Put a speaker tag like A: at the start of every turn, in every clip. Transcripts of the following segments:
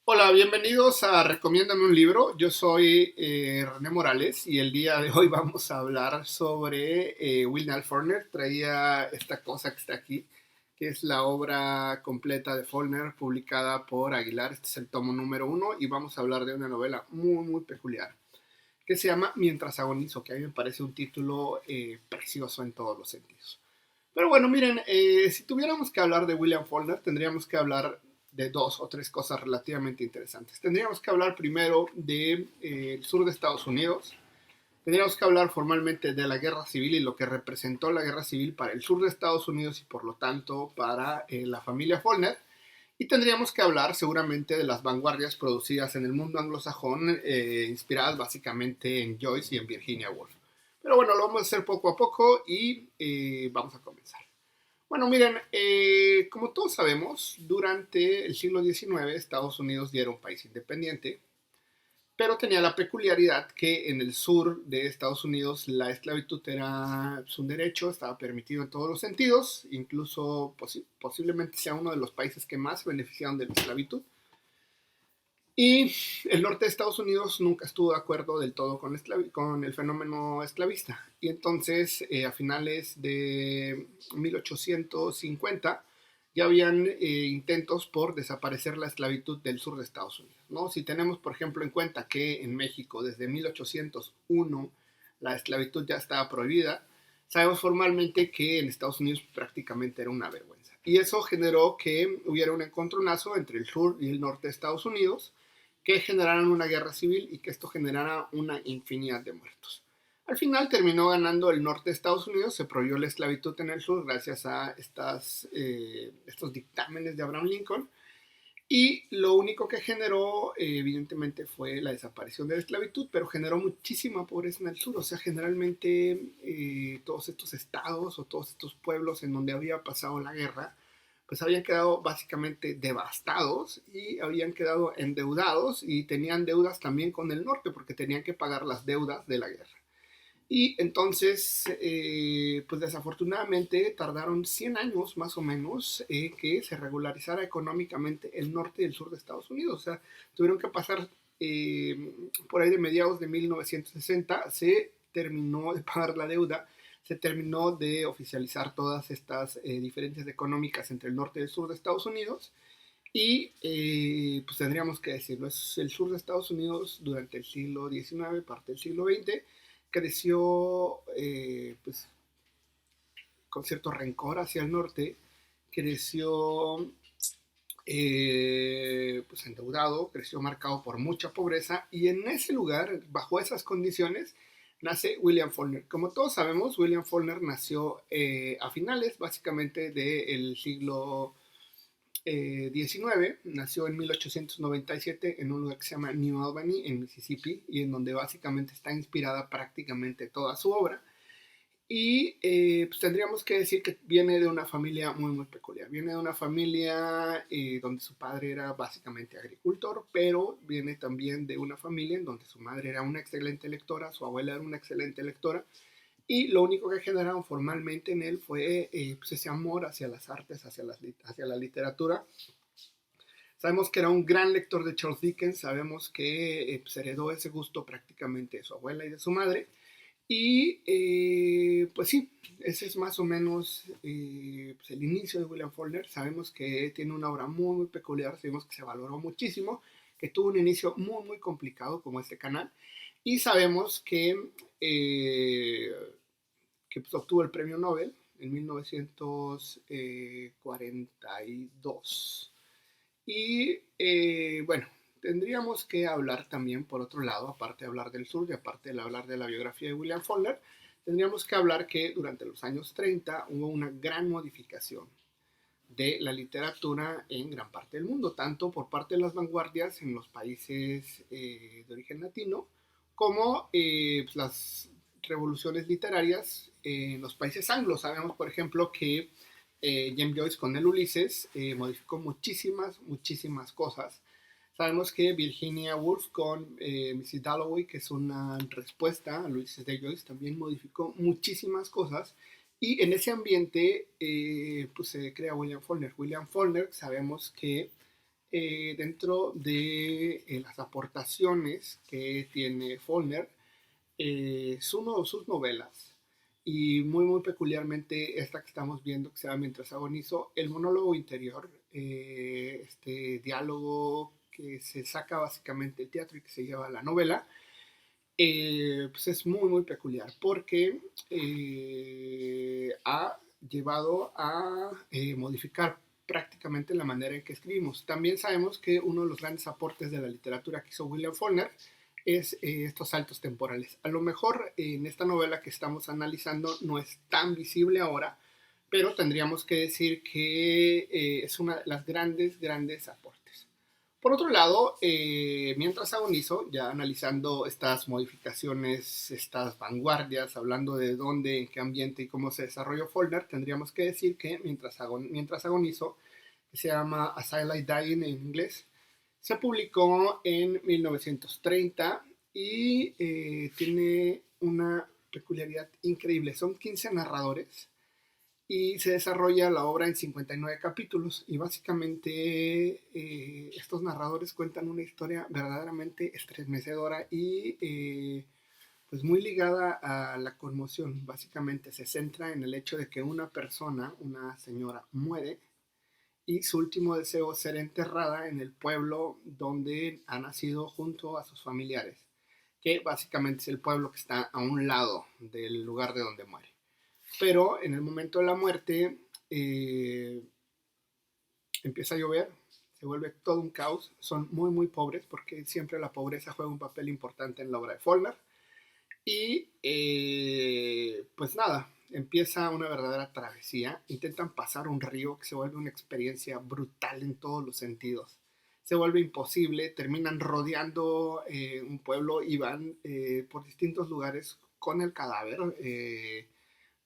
A: Hola, bienvenidos a Recomiéndame un libro. Yo soy René Morales y el día de hoy vamos a hablar sobre William Faulkner. Traía esta cosa que está aquí, que es la obra completa de Faulkner publicada por Aguilar. Este es el tomo número uno y vamos a hablar de una novela muy peculiar que se llama Mientras agonizo, que a mí me parece un título precioso en todos los sentidos. Pero bueno, miren, si tuviéramos que hablar de William Faulkner, tendríamos que hablar de dos o tres cosas relativamente interesantes. Tendríamos que hablar primero del sur de Estados Unidos. Tendríamos que hablar formalmente de la guerra civil y lo que representó la guerra civil para el sur de Estados Unidos y por lo tanto para la familia Faulkner. Y tendríamos que hablar seguramente de las vanguardias producidas en el mundo anglosajón, inspiradas básicamente en Joyce y en Virginia Woolf. Pero bueno, lo vamos a hacer poco a poco y vamos a comenzar. Bueno, miren, como todos sabemos, durante el siglo XIX Estados Unidos ya era un país independiente, pero tenía la peculiaridad que en el sur de Estados Unidos la esclavitud era un derecho, estaba permitido en todos los sentidos, incluso posiblemente sea uno de los países que más se beneficiaron de la esclavitud. Y el norte de Estados Unidos nunca estuvo de acuerdo del todo con el fenómeno esclavista. Y entonces, a finales de 1850, ya habían intentos por desaparecer la esclavitud del sur de Estados Unidos, ¿no? Si tenemos, por ejemplo, en cuenta que en México, desde 1801, la esclavitud ya estaba prohibida, sabemos formalmente que en Estados Unidos prácticamente era una vergüenza. Y eso generó que hubiera un encontronazo entre el sur y el norte de Estados Unidos, que generaran una guerra civil y que esto generara una infinidad de muertos. Al final terminó ganando el norte de Estados Unidos, se prohibió la esclavitud en el sur gracias a estos dictámenes de Abraham Lincoln, y lo único que generó, evidentemente, fue la desaparición de la esclavitud, pero generó muchísima pobreza en el sur. O sea, generalmente todos estos estados o todos estos pueblos en donde había pasado la guerra, pues habían quedado básicamente devastados y habían quedado endeudados y tenían deudas también con el norte porque tenían que pagar las deudas de la guerra. Y entonces, pues desafortunadamente tardaron 100 años más o menos que se regularizara económicamente el norte y el sur de Estados Unidos. O sea, tuvieron que pasar por ahí de mediados de 1960, se terminó de pagar la deuda, se terminó de oficializar todas estas diferencias económicas entre el norte y el sur de Estados Unidos. Y pues tendríamos que decirlo, es el sur de Estados Unidos durante el siglo XIX, parte del siglo XX, creció pues con cierto rencor hacia el norte, creció pues endeudado, creció marcado por mucha pobreza y en ese lugar, bajo esas condiciones, nace William Faulkner. Como todos sabemos, William Faulkner nació a finales básicamente del siglo 19, nació en 1897 en un lugar que se llama New Albany, en Mississippi, y en donde básicamente está inspirada prácticamente toda su obra. Y pues tendríamos que decir que viene de una familia muy peculiar. Viene de una familia donde su padre era básicamente agricultor, pero viene también de una familia en donde su madre era una excelente lectora, su abuela era una excelente lectora, y lo único que generaron formalmente en él fue pues ese amor hacia las artes, hacia la literatura. Sabemos que era un gran lector de Charles Dickens, sabemos que pues heredó ese gusto prácticamente de su abuela y de su madre. Y pues sí, ese es más o menos pues el inicio de William Faulkner. Sabemos que tiene una obra muy peculiar, sabemos que se valoró muchísimo, que tuvo un inicio muy complicado como este canal. Y sabemos eh, que pues, obtuvo el premio Nobel en 1942. Y bueno, tendríamos que hablar también, por otro lado, aparte de hablar del sur y aparte de hablar de la biografía de William Faulkner, tendríamos que hablar que durante los años 30 hubo una gran modificación de la literatura en gran parte del mundo, tanto por parte de las vanguardias en los países de origen latino, como pues, las revoluciones literarias en los países anglos. Sabemos, por ejemplo, que James Joyce con el Ulises modificó muchísimas cosas. Sabemos que Virginia Woolf con Mrs. Dalloway, que es una respuesta a Ulises de Joyce, también modificó muchísimas cosas. Y en ese ambiente pues se crea William Faulkner. William Faulkner sabemos que dentro de las aportaciones que tiene Faulkner, sus novelas, y muy peculiarmente esta que estamos viendo, que se llama Mientras agonizo, el monólogo interior, este diálogo que se saca básicamente del teatro y que se lleva a la novela, pues es muy peculiar porque ha llevado a modificar prácticamente la manera en que escribimos. También sabemos que uno de los grandes aportes de la literatura que hizo William Faulkner es estos saltos temporales. A lo mejor en esta novela que estamos analizando no es tan visible ahora, pero tendríamos que decir que es una de las grandes aportes. Por otro lado, mientras agonizo, ya analizando estas modificaciones, estas vanguardias, hablando de dónde, en qué ambiente y cómo se desarrolló Faulkner, tendríamos que decir que mientras agonizo, que se llama As I Lie Dying en inglés, se publicó en 1930 y tiene una peculiaridad increíble. Son 15 narradores y se desarrolla la obra en 59 capítulos y básicamente estos narradores cuentan una historia verdaderamente estremecedora y pues muy ligada a la conmoción. Básicamente se centra en el hecho de que una persona, una señora, muere y su último deseo es ser enterrada en el pueblo donde ha nacido junto a sus familiares, que básicamente es el pueblo que está a un lado del lugar de donde muere. Pero en el momento de la muerte empieza a llover, se vuelve todo un caos, son muy pobres porque siempre la pobreza juega un papel importante en la obra de Faulkner. Y pues nada, empieza una verdadera travesía, intentan pasar un río que se vuelve una experiencia brutal en todos los sentidos. Se vuelve imposible, terminan rodeando un pueblo y van por distintos lugares con el cadáver.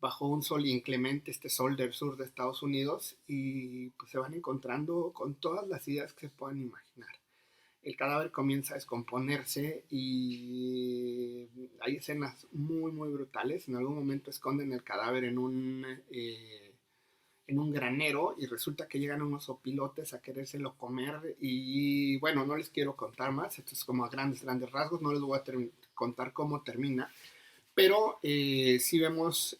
A: Bajo un sol inclemente, este sol del sur de Estados Unidos, y pues se van encontrando con todas las ideas que se puedan imaginar. El cadáver comienza a descomponerse y hay escenas muy brutales. En algún momento esconden el cadáver en un granero y resulta que llegan unos opilotes a querérselo comer y bueno, no les quiero contar más, esto es como a grandes rasgos, no les voy a contar cómo termina, pero sí vemos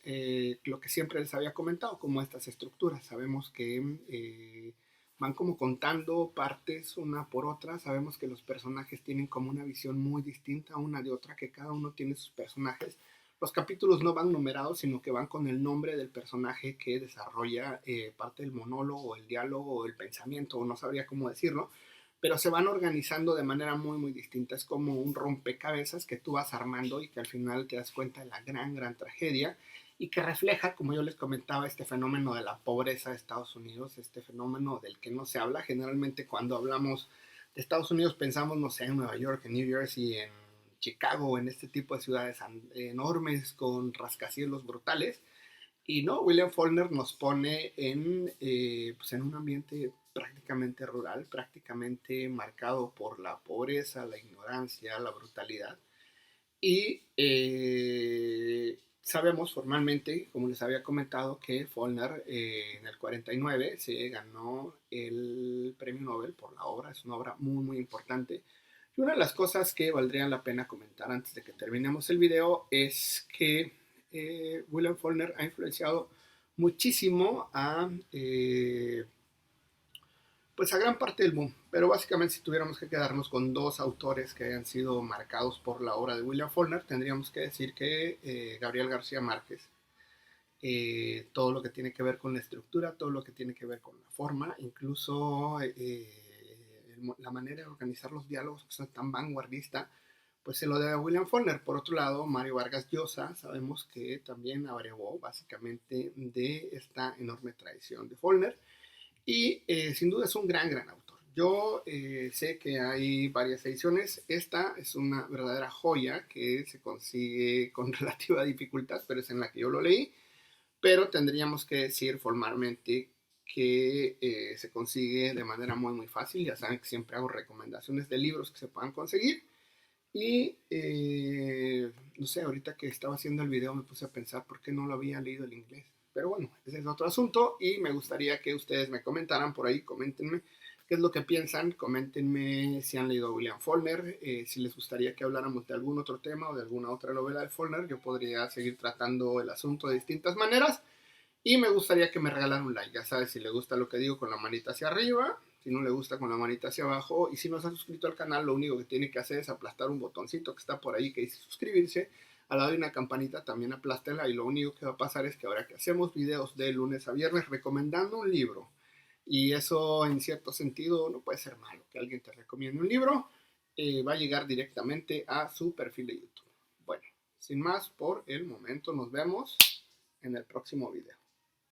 A: lo que siempre les había comentado, como estas estructuras. Sabemos que van como contando partes una por otra. Sabemos que los personajes tienen como una visión muy distinta una de otra, que cada uno tiene sus personajes. Los capítulos no van numerados, sino que van con el nombre del personaje que desarrolla parte del monólogo, el diálogo, o el pensamiento, o no sabría cómo decirlo, pero se van organizando de manera muy distinta. Es como un rompecabezas que tú vas armando y que al final te das cuenta de la gran tragedia y que refleja, como yo les comentaba, este fenómeno de la pobreza de Estados Unidos, este fenómeno del que no se habla. Generalmente cuando hablamos de Estados Unidos pensamos, no sé, en Nueva York, en New Jersey, en Chicago, en este tipo de ciudades enormes con rascacielos brutales. Y no, William Faulkner nos pone pues en un ambiente prácticamente rural, prácticamente marcado por la pobreza, la ignorancia, la brutalidad. Y sabemos formalmente, como les había comentado, que Faulkner en el 49 se ganó el premio Nobel por la obra. Es una obra muy importante. Y una de las cosas que valdría la pena comentar antes de que terminemos el video es que William Faulkner ha influenciado muchísimo pues a gran parte del boom. Pero básicamente, si tuviéramos que quedarnos con dos autores que hayan sido marcados por la obra de William Faulkner, tendríamos que decir que Gabriel García Márquez. Todo lo que tiene que ver con la estructura, todo lo que tiene que ver con la forma, incluso la manera de organizar los diálogos, que son tan vanguardista, pues se lo debe a William Faulkner. Por otro lado, Mario Vargas Llosa, sabemos que también abrevó básicamente de esta enorme tradición de Faulkner y sin duda es un gran autor. Yo sé que hay varias ediciones. Esta es una verdadera joya que se consigue con relativa dificultad, pero es en la que yo lo leí. Pero tendríamos que decir formalmente que se consigue de manera muy fácil. Ya saben que siempre hago recomendaciones de libros que se puedan conseguir. Y no sé, ahorita que estaba haciendo el video me puse a pensar por qué no lo había leído el inglés. Pero bueno, ese es otro asunto y me gustaría que ustedes me comentaran por ahí, coméntenme qué es lo que piensan. Coméntenme si han leído a William Faulkner, si les gustaría que habláramos de algún otro tema o de alguna otra novela de Faulkner. Yo podría seguir tratando el asunto de distintas maneras. Y me gustaría que me regalaran un like. Ya sabes, si le gusta lo que digo, con la manita hacia arriba. Si no le gusta, con la manita hacia abajo. Y si no se ha suscrito al canal, lo único que tiene que hacer es aplastar un botoncito que está por ahí que dice suscribirse. Al lado de una campanita también aplástela. Y lo único que va a pasar es que ahora que hacemos videos de lunes a viernes recomendando un libro, y eso en cierto sentido no puede ser malo, que alguien te recomiende un libro, va a llegar directamente a su perfil de YouTube. Bueno, sin más por el momento, nos vemos en el próximo video.